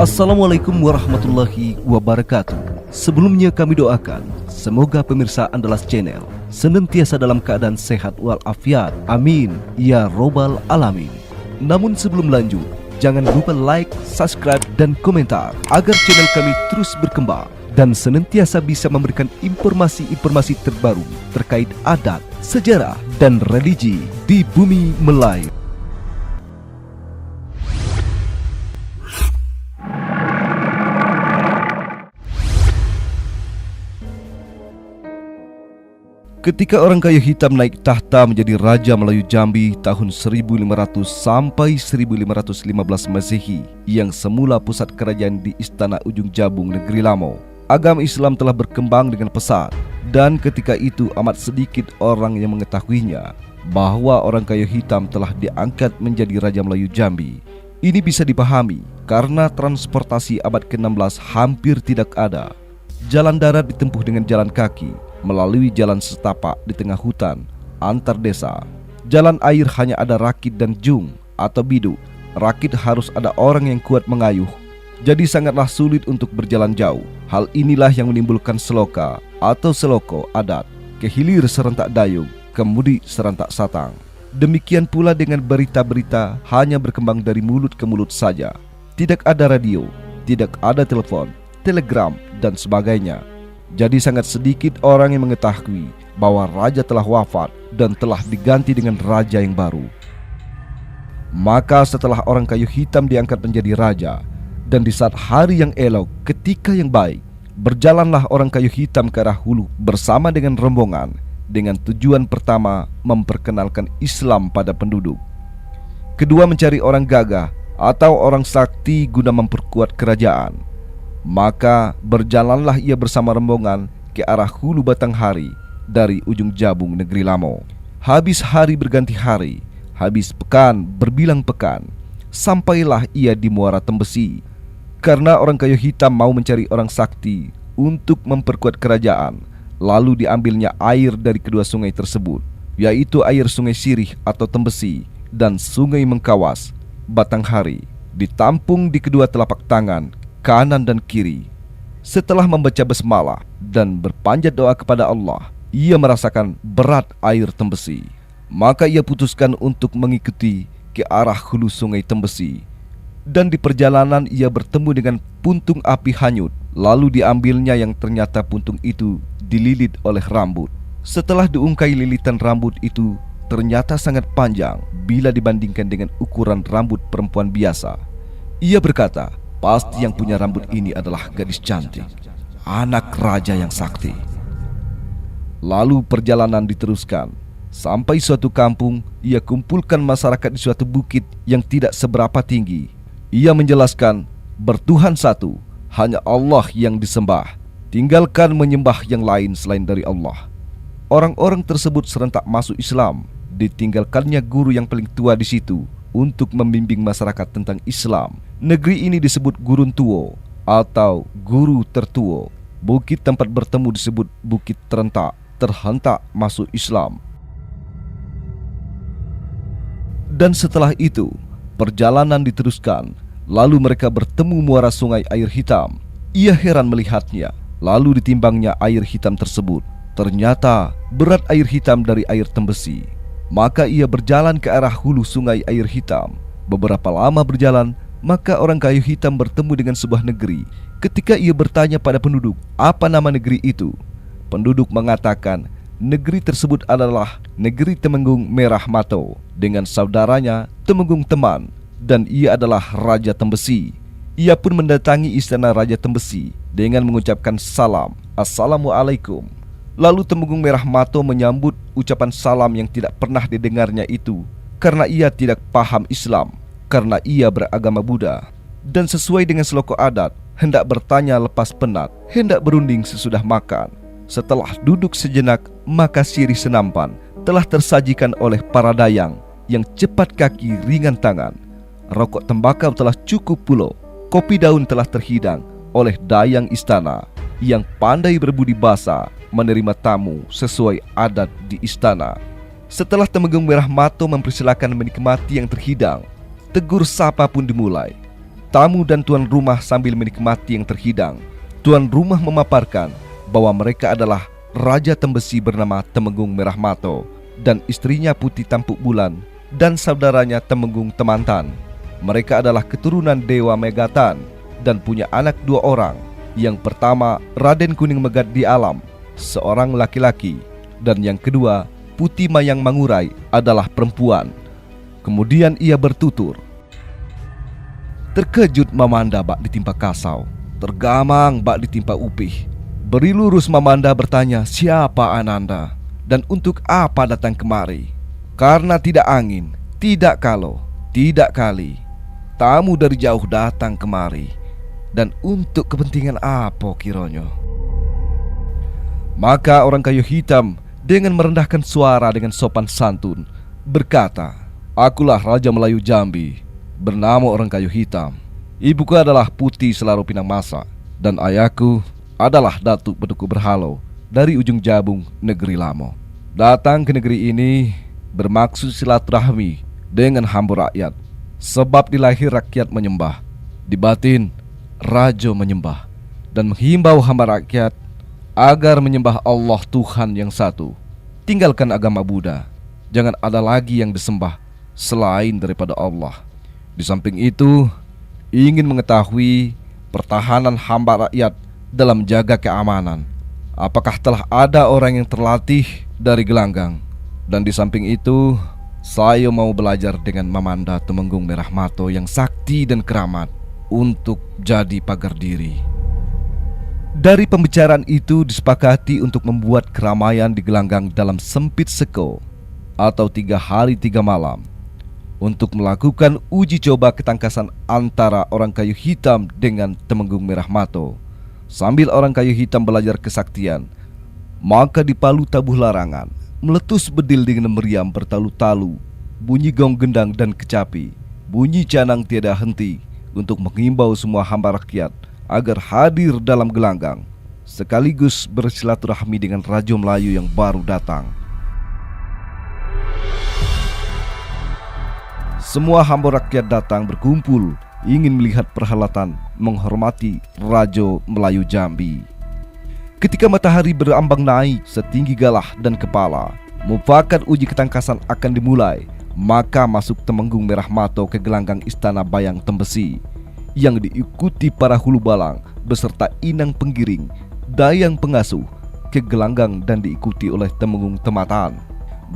Assalamualaikum warahmatullahi wabarakatuh. Sebelumnya kami doakan semoga pemirsa Andalas Channel senantiasa dalam keadaan sehat walafiat. Amin ya robbal alamin. Namun sebelum lanjut, jangan lupa like, subscribe, dan komentar agar channel kami terus berkembang dan senantiasa bisa memberikan informasi-informasi terbaru terkait adat, sejarah, dan religi di bumi Melayu. Ketika orang kayu hitam naik tahta menjadi Raja Melayu Jambi tahun 1500 sampai 1515 Masehi, yang semula pusat kerajaan di Istana Ujung Jabung Negeri Lamo, agama Islam telah berkembang dengan pesat, dan ketika itu amat sedikit orang yang mengetahuinya bahwa orang kayu hitam telah diangkat menjadi Raja Melayu Jambi. Ini bisa dipahami karena transportasi abad ke-16 hampir tidak ada. Jalan darat ditempuh dengan jalan kaki melalui jalan setapak di tengah hutan antar desa. Jalan air hanya ada rakit dan jung atau biduk. Rakit harus ada orang yang kuat mengayuh, jadi sangatlah sulit untuk berjalan jauh. Hal inilah yang menimbulkan seloka atau seloko adat, kehilir serentak dayung, kemudi serentak satang. Demikian pula dengan berita-berita hanya berkembang dari mulut ke mulut saja. Tidak ada radio, tidak ada telepon, telegram, dan sebagainya. Jadi sangat sedikit orang yang mengetahui bahwa raja telah wafat dan telah diganti dengan raja yang baru. Maka setelah orang kayu hitam diangkat menjadi raja, dan di saat hari yang elok, ketika yang baik, berjalanlah orang kayu hitam ke arah hulu bersama dengan rombongan, dengan tujuan pertama memperkenalkan Islam pada penduduk. Kedua, mencari orang gagah atau orang sakti guna memperkuat kerajaan. Maka berjalanlah ia bersama rombongan ke arah hulu Batanghari dari Ujung Jabung Negeri Lamo. Habis hari berganti hari, habis pekan berbilang pekan, sampailah ia di Muara Tembesi. Karena orang kayu hitam mau mencari orang sakti untuk memperkuat kerajaan, lalu diambilnya air dari kedua sungai tersebut, yaitu air Sungai Sirih atau Tembesi dan Sungai Mengkawas, Batanghari, ditampung di kedua telapak tangan, kanan dan kiri. Setelah membaca basmalah dan berpanjat doa kepada Allah, ia merasakan berat air Tembesi. Maka ia putuskan untuk mengikuti ke arah hulu sungai Tembesi. Dan di perjalanan ia bertemu dengan puntung api hanyut. Lalu diambilnya yang ternyata puntung itu dililit oleh rambut. Setelah diungkai lilitan rambut itu ternyata sangat panjang bila dibandingkan dengan ukuran rambut perempuan biasa. Ia berkata, pasti yang punya rambut ini adalah gadis cantik, anak raja yang sakti. Lalu perjalanan diteruskan. Sampai suatu kampung, ia kumpulkan masyarakat di suatu bukit yang tidak seberapa tinggi. Ia menjelaskan, bertuhan satu, hanya Allah yang disembah. Tinggalkan menyembah yang lain selain dari Allah. Orang-orang tersebut serentak masuk Islam. Ditinggalkannya guru yang paling tua di situ untuk membimbing masyarakat tentang Islam. Negeri ini disebut Guruntuo atau Guru Tertuo. Bukit tempat bertemu disebut Bukit Terentak, terhentak masuk Islam. Dan setelah itu, perjalanan diteruskan. Lalu mereka bertemu muara sungai air hitam. Ia heran melihatnya. Lalu ditimbangnya air hitam tersebut. Ternyata berat air hitam dari air Tembesi. Maka ia berjalan ke arah hulu sungai air hitam. Beberapa lama berjalan, maka orang kayu hitam bertemu dengan sebuah negeri. Ketika ia bertanya pada penduduk, apa nama negeri itu? Penduduk mengatakan, negeri tersebut adalah negeri Temenggung Merah Mato dengan saudaranya Temenggung Teman, dan ia adalah Raja Tembesi. Ia pun mendatangi istana Raja Tembesi dengan mengucapkan salam, Assalamualaikum. Lalu Temenggung Merah Mato menyambut ucapan salam yang tidak pernah didengarnya itu, karena ia tidak paham Islam, karena ia beragama Buddha. Dan sesuai dengan seloko adat, hendak bertanya lepas penat, hendak berunding sesudah makan. Setelah duduk sejenak, maka sirih senampan telah tersajikan oleh para dayang yang cepat kaki ringan tangan. Rokok tembakau telah cukup pula. Kopi daun telah terhidang oleh dayang istana yang pandai berbudi basa menerima tamu sesuai adat di istana. Setelah Temenggung Merah Mato mempersilakan menikmati yang terhidang, tegur sapa pun dimulai. tamu dan tuan rumah sambil menikmati yang terhidang. Tuan rumah memaparkan bahwa mereka adalah Raja Tembesi bernama Temenggung Merahmato dan istrinya Putih Tampuk Bulan dan saudaranya Temenggung Temantan. Mereka adalah keturunan Dewa Megatan dan punya anak 2 orang. Yang pertama Raden Kuning Megat di Alam, seorang laki-laki, dan yang kedua Putih Mayang Mangurai adalah perempuan. Kemudian ia bertutur. Terkejut Mamanda bak ditimpa kasau, tergamang bak ditimpa upih. Beri lurus Mamanda bertanya siapa Ananda dan untuk apa datang kemari. Karena tidak angin, tidak kalau, tidak kali, tamu dari jauh datang kemari. Dan untuk kepentingan apa kironyo? Maka orang kayu hitam dengan merendahkan suara dengan sopan santun berkata, akulah Raja Melayu Jambi, bernama orang kayu hitam. Ibuku adalah Putih Selaru Pinang Masa, dan ayahku adalah Datuk Beduku Berhalo dari ujung Jabung, negeri Lamo. Datang ke negeri ini bermaksud silaturahmi dengan hamba rakyat, sebab di lahir rakyat menyembah, di batin Raja menyembah, dan menghimbau hamba rakyat agar menyembah Allah Tuhan yang satu. Tinggalkan agama Buddha, jangan ada lagi yang disembah selain daripada Allah. Di samping itu, ingin mengetahui pertahanan hamba rakyat dalam menjaga keamanan. Apakah telah ada orang yang terlatih dari gelanggang? Dan di samping itu, saya mau belajar dengan Mamanda Temenggung Merahmato yang sakti dan keramat untuk jadi pagar diri. Dari pembicaraan itu disepakati untuk membuat keramaian di gelanggang dalam sempit seko atau 3 hari 3 malam untuk melakukan uji coba ketangkasan antara orang kayu hitam dengan Temenggung Merahmato. Sambil orang kayu hitam belajar kesaktian, maka di Palu tabuh larangan, meletus bedil dengan meriam bertalu-talu, bunyi gong gendang dan kecapi, bunyi canang tiada henti untuk menghimbau semua hamba rakyat agar hadir dalam gelanggang, sekaligus bersilaturahmi dengan Raja Melayu yang baru datang. Semua hamba rakyat datang berkumpul, ingin melihat perhelatan menghormati Raja Melayu Jambi. Ketika matahari berambang naik setinggi galah dan kepala, mufakat uji ketangkasan akan dimulai. Maka masuk Temenggung Merahmato ke gelanggang Istana Bayang Tembesi, yang diikuti para hulu balang beserta inang penggiring, dayang pengasuh ke gelanggang dan diikuti oleh Temenggung Tematan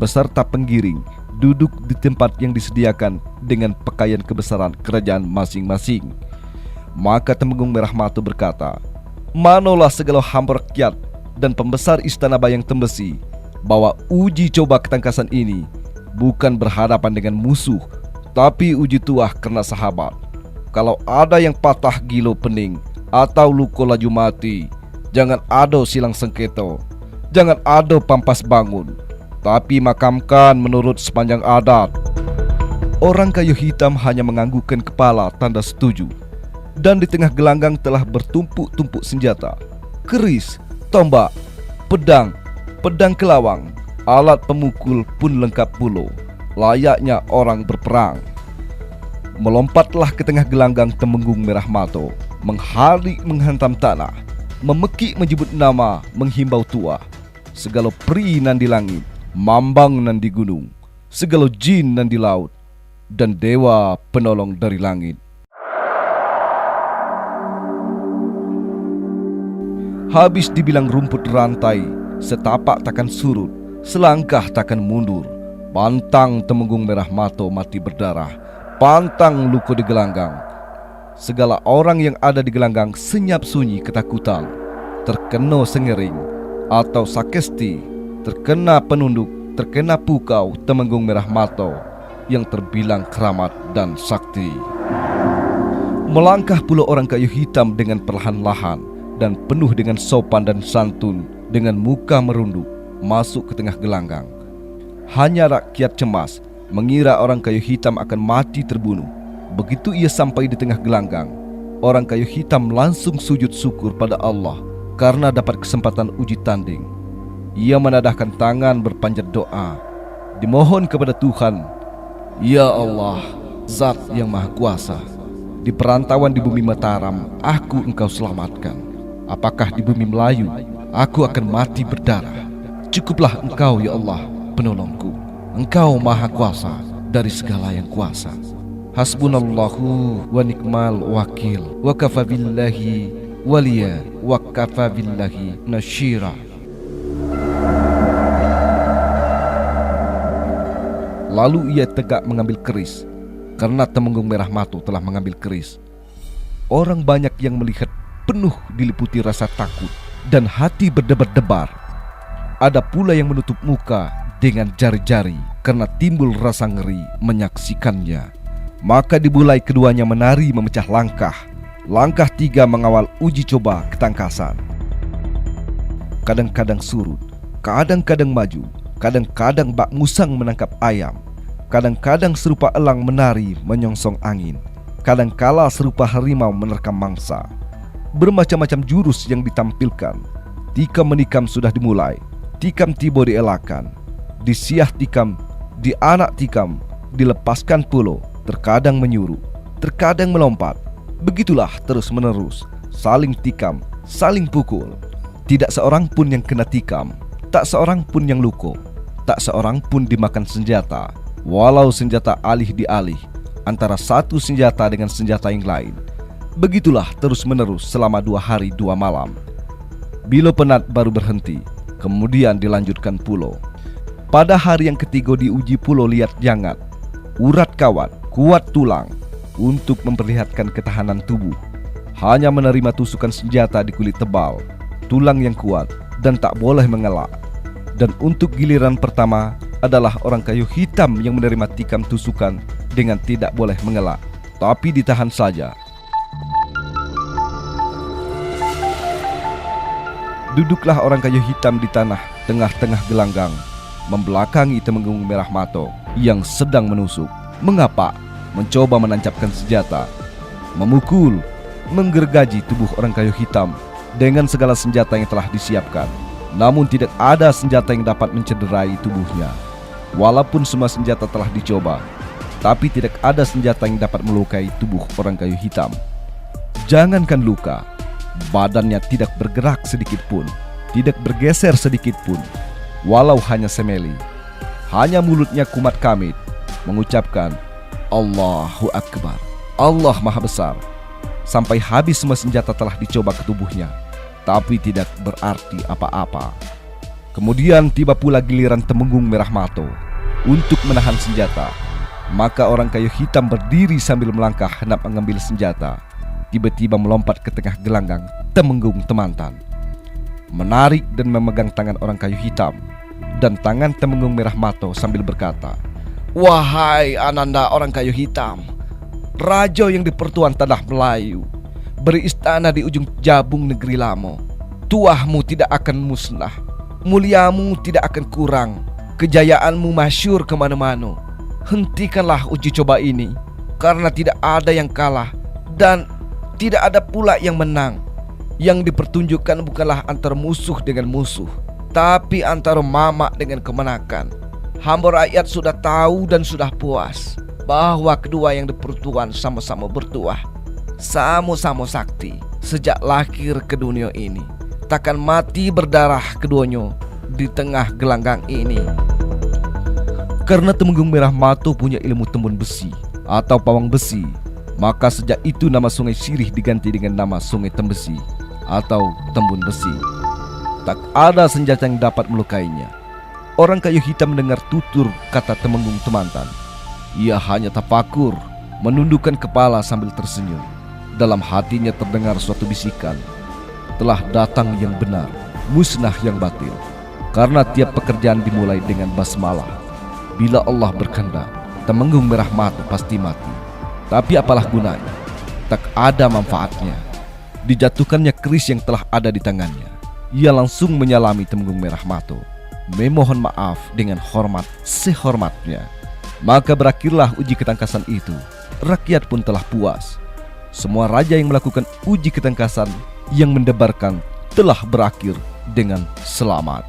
beserta penggiring duduk di tempat yang disediakan dengan pakaian kebesaran kerajaan masing-masing. Maka Temenggung Merahmato berkata, manolah segala hamba rakyat dan pembesar Istana Bayang Tembesi, bahwa uji coba ketangkasan ini bukan berhadapan dengan musuh, tapi uji tuah karena sahabat. Kalau ada yang patah gilo pening atau luka laju mati, jangan ado silang sengketo, jangan ado pampas bangun, tapi makamkan menurut sepanjang adat. Orang kayu hitam hanya menganggukkan kepala tanda setuju. Dan di tengah gelanggang telah bertumpuk-tumpuk senjata, keris, tombak, pedang, pedang kelawang, alat pemukul pun lengkap pula, layaknya orang berperang. Melompatlah ke tengah gelanggang Temenggung Merahmato, menghalik menghantam tanah, memekik menyebut nama, menghimbau tua. Segala peri nan di langit, mambang nan di gunung, segala jin nan di laut, dan dewa penolong dari langit. Habis dibilang rumput rantai, setapak takkan surut, selangkah takkan mundur. Pantang Temenggung Merahmato mati berdarah, pantang luka di gelanggang. Segala orang yang ada di gelanggang senyap sunyi ketakutan, terkena sengering atau sakesti, terkena penunduk, terkena pukau Temenggung Merahmato yang terbilang keramat dan sakti. Melangkah pula orang kayu hitam dengan perlahan-lahan dan penuh dengan sopan dan santun, dengan muka merunduk masuk ke tengah gelanggang. Hanya rakyat cemas mengira orang kayu hitam akan mati terbunuh. Begitu ia sampai di tengah gelanggang, orang kayu hitam langsung sujud syukur pada Allah karena dapat kesempatan uji tanding. Ia menadahkan tangan berpanjat doa, dimohon kepada Tuhan, "Ya Allah, Zat yang Maha Kuasa, Di perantauan di bumi Mataram, aku engkau selamatkan. Apakah di bumi Melayu, aku akan mati berdarah? Cukuplah engkau ya Allah, penolongku. Engkau maha kuasa dari segala yang kuasa. Hasbunallahu wa nikmal wakil. Wa kafa billahi waliya wa kafa billahi nasyira. Lalu ia tegak mengambil keris, karena Temenggung Merah Mato telah mengambil keris. Orang banyak yang melihat penuh diliputi rasa takut dan hati berdebar-debar. Ada pula yang menutup muka dengan jari-jari karena timbul rasa ngeri menyaksikannya. Maka dimulai keduanya menari memecah langkah. Langkah 3 mengawal uji coba ketangkasan. Kadang-kadang surut, kadang-kadang maju, kadang-kadang bak musang menangkap ayam, kadang-kadang serupa elang menari menyongsong angin, kadangkala serupa harimau menerkam mangsa. Bermacam-macam jurus yang ditampilkan. Tikam menikam sudah dimulai, tikam tibo dielakkan, disiah tikam, di anak tikam, dilepaskan pulo, terkadang menyuruh, terkadang melompat. Begitulah terus menerus, saling tikam, saling pukul. Tidak seorang pun yang kena tikam, tak seorang pun yang luko, tak seorang pun dimakan senjata. Walau senjata alih dialih antara satu senjata dengan senjata yang lain. Begitulah terus menerus selama 2 hari 2 malam. Bila penat baru berhenti, kemudian dilanjutkan pulo. Pada hari yang ketiga diuji pulo liat jangat, urat kawat, kuat tulang, untuk memperlihatkan ketahanan tubuh. Hanya menerima tusukan senjata di kulit tebal, tulang yang kuat, dan tak boleh mengelak. Dan untuk giliran pertama adalah orang kayu hitam yang menerima tikam tusukan dengan tidak boleh mengelak, tapi ditahan saja. Duduklah orang kayu hitam di tanah tengah-tengah gelanggang, membelakangi Temenggung Merah Mato yang sedang menusuk. Mengapa? Mencoba menancapkan senjata, memukul, menggergaji tubuh orang kayu hitam dengan segala senjata yang telah disiapkan. Namun tidak ada senjata yang dapat mencederai tubuhnya. Walaupun semua senjata telah dicoba, tapi tidak ada senjata yang dapat melukai tubuh orang kayu hitam. Jangankan luka, badannya tidak bergerak sedikit pun, tidak bergeser sedikit pun, walau hanya semeli. Hanya mulutnya kumat kamit mengucapkan Allahu Akbar, Allah Maha Besar. Sampai habis semua senjata telah dicoba ke tubuhnya, tapi tidak berarti apa-apa. Kemudian tiba pula giliran Temenggung Merah Mato untuk menahan senjata. Maka orang kayu hitam berdiri sambil melangkah hendak mengambil senjata. Tiba-tiba melompat ke tengah gelanggang Temenggung Temantan, menarik dan memegang tangan orang kayu hitam dan tangan Temenggung Merah Mato sambil berkata, "Wahai Ananda orang kayu hitam, raja yang di pertuan tanah Melayu, beristana di ujung Jabung negeri Lamo, tuahmu tidak akan musnah, muliamu tidak akan kurang, kejayaanmu masyhur kemana-mana. Hentikanlah uji coba ini, karena tidak ada yang kalah dan tidak ada pula yang menang. Yang dipertunjukkan bukanlah antara musuh dengan musuh, tapi antara mamak dengan kemenakan. Hamba rakyat sudah tahu dan sudah puas bahwa kedua yang dipertuan sama-sama bertuah, sama-sama sakti sejak lahir ke dunia ini. Takkan mati berdarah keduanya di tengah gelanggang ini." Karena Temenggung Merah Mato punya ilmu tembun besi atau pawang besi, maka sejak itu nama Sungai Sirih diganti dengan nama Sungai Tembesi atau Tembun Besi. Tak ada senjata yang dapat melukainya. Orang kayu hitam mendengar tutur kata Temenggung Temantan. Ia hanya tafakur, menundukkan kepala sambil tersenyum. Dalam hatinya terdengar suatu bisikan, telah datang yang benar, musnah yang batil. Karena tiap pekerjaan dimulai dengan basmalah. Bila Allah berkehendak, Temenggung Merah Mato pasti mati. Tapi apalah gunanya? Tak ada manfaatnya. Dijatuhkannya keris yang telah ada di tangannya. Ia langsung menyalami Temenggung Merah Mato, memohon maaf dengan hormat sehormatnya. Maka berakhirlah uji ketangkasan itu. Rakyat pun telah puas. Semua raja yang melakukan uji ketangkasan yang mendebarkan telah berakhir dengan selamat.